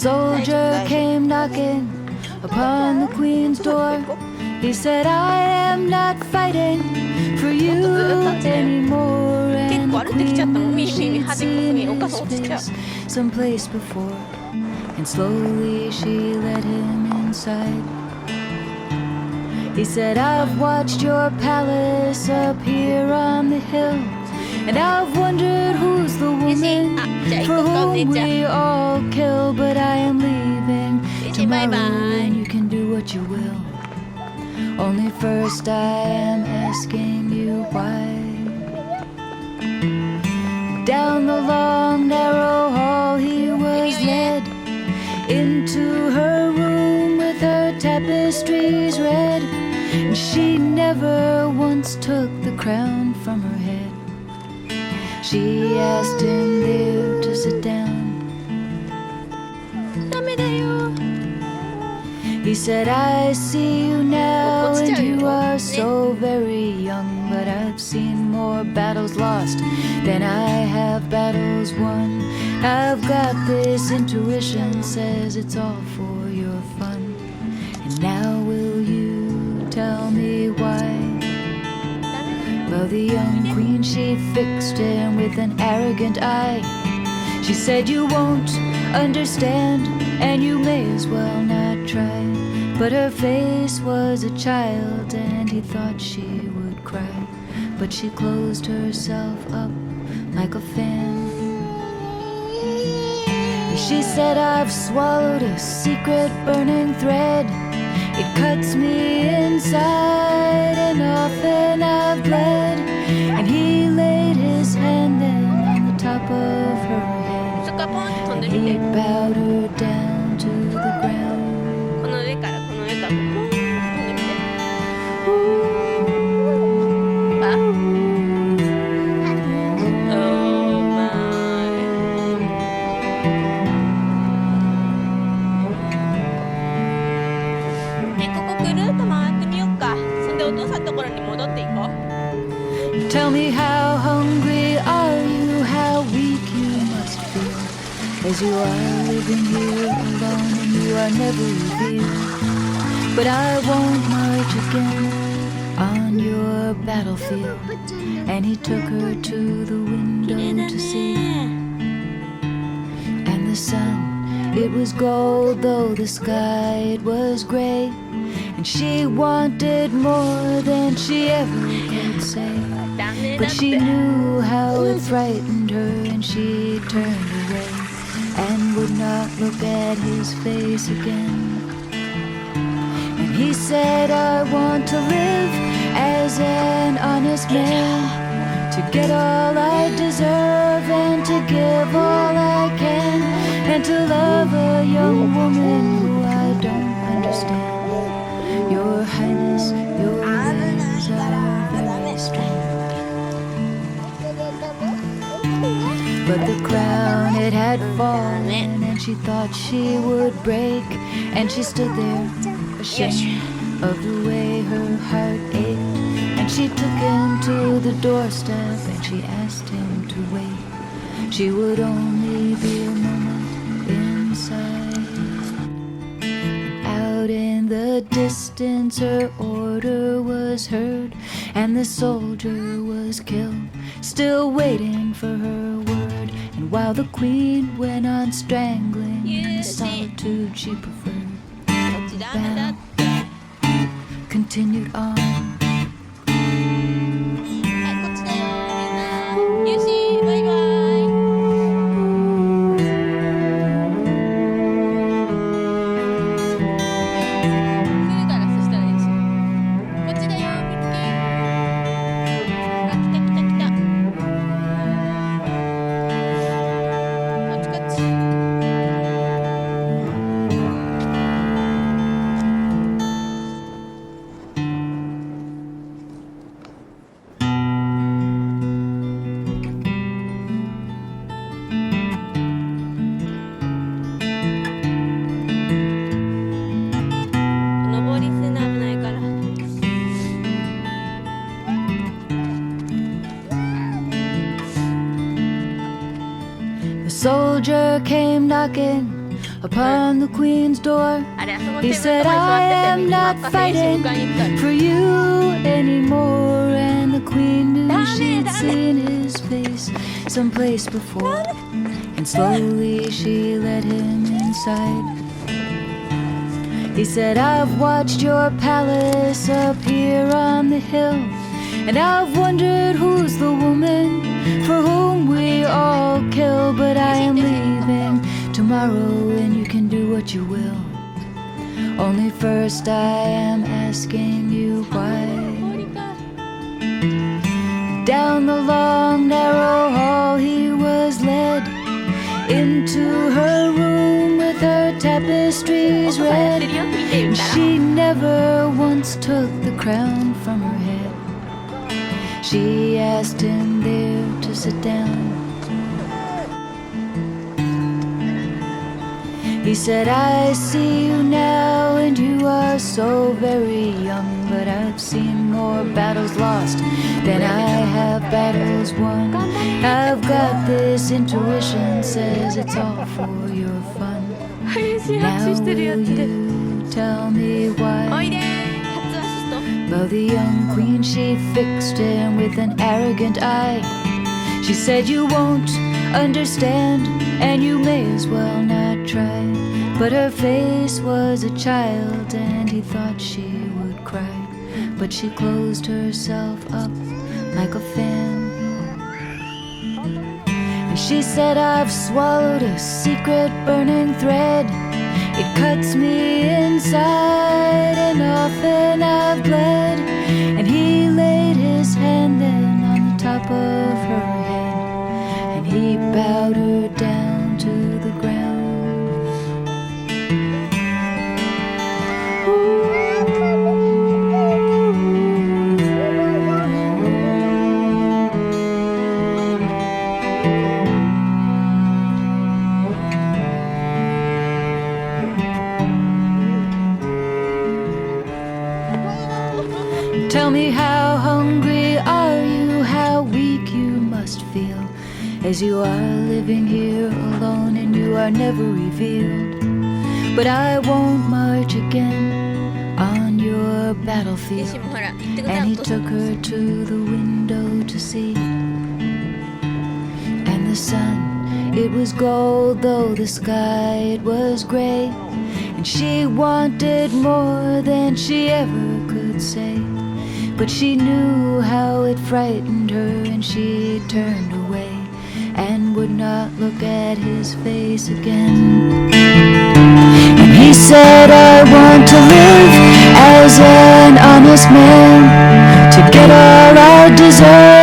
soldier came knocking upon the queen's door. He said, I am not fighting for you anymore. And the queen, she'd seen his face someplace before. And slowly she led him inside. He said, I've watched your palace up here on the hill, and I've wondered who's the woman for whom we all kill. But I am leaving tomorrow, and you can do what you will. Only first I am asking you why. Down the long narrow hall he was led, into her room with her tapestries red. And she never once took the crown from her head. She asked him there to sit down. He said, I see you now, and you are so very young, but I've seen more battles lost than I have battles won. I've got this intuition, says it's all for your fun. And now will you tell me why? Well, the young queen, she fixed him with an arrogant eye. She said, you won't understand, and you may as well not try. But her face was a child, and he thought she would cry. But she closed herself up like a fan. She said, I've swallowed a secret burning thread. It cuts me inside, and often I've bled. And he laid his hand then on the top of her head, and he bowed her down to the ground. Tell me, how hungry are you, how weak you must feel, as you are living here alone and you are never revealed. But I won't march again on your battlefield. And he took her to the window to see. And the sun, it was gold, though the sky, it was gray. And she wanted more than she ever could say. But she knew how it frightened her, and she turned away and would not look at his face again. And he said, I want to live as an honest man, to get all I deserve and to give all I can, and to love a young woman who I don't understand. Your Highness, your ways are very strange. But the crown, it had fallen, and she thought she would break. And she stood there, ashamed of the way her heart ached. And she took him to the doorstep, and she asked him to wait. She would only be a moment inside. Out in the distance her order was heard, and the soldier was killed, still waiting for her word. And while the queen went on strangling in the solitude she preferred, the battle continued on. soldier came knocking upon the queen's door. あれ、あそこの He テーブルの said, とこに座 I ってて am 右真っ not 赤選手 fighting 迎えに行ったの。 for you anymore. And the queen knew ダメ she'd ダメ seen his face someplace before. And slowly she led him inside. He said, I've watched your palace up here on the hill, and I've wondered who's the woman for whom we all kill. But I am leaving tomorrow, and you can do what you will. Only first I am asking you why. Down the long narrow hall he was led, into her room with her tapestries red. And she never once took the crown from her head. She asked him there to sit down. He said, I see you now, and you are so very young, but I've seen more battles lost than I have battles won. I've got this intuition, says it's all for your fun. Now will you tell me お why? いでー、初アシスト。 Well, the young queen, she fixed him with an arrogant eye. She said, you won't understand, and you may as well not try. But her face was a child, and he thought she would cry. But she closed herself up like a fan. And she said, I've swallowed a secret burning thread. It cuts me inside, and often I've bled. And he laid his hand then on the top of her head, and he bowed her down to the ground. Tell me, how hungry are you? How weak you must feel, as you are living here alone and you are never revealed. But I won't march again on your よ battlefield. し、もうほら、行ってくださ And い。 he took her to the window to see. And the sun, it was gold, though the sky, it was gray. And she wanted more than she ever could say. But she knew how it frightened her, and she turned away and would not look at his face again. And he said, I want to live as an honest man, to get all I deserve.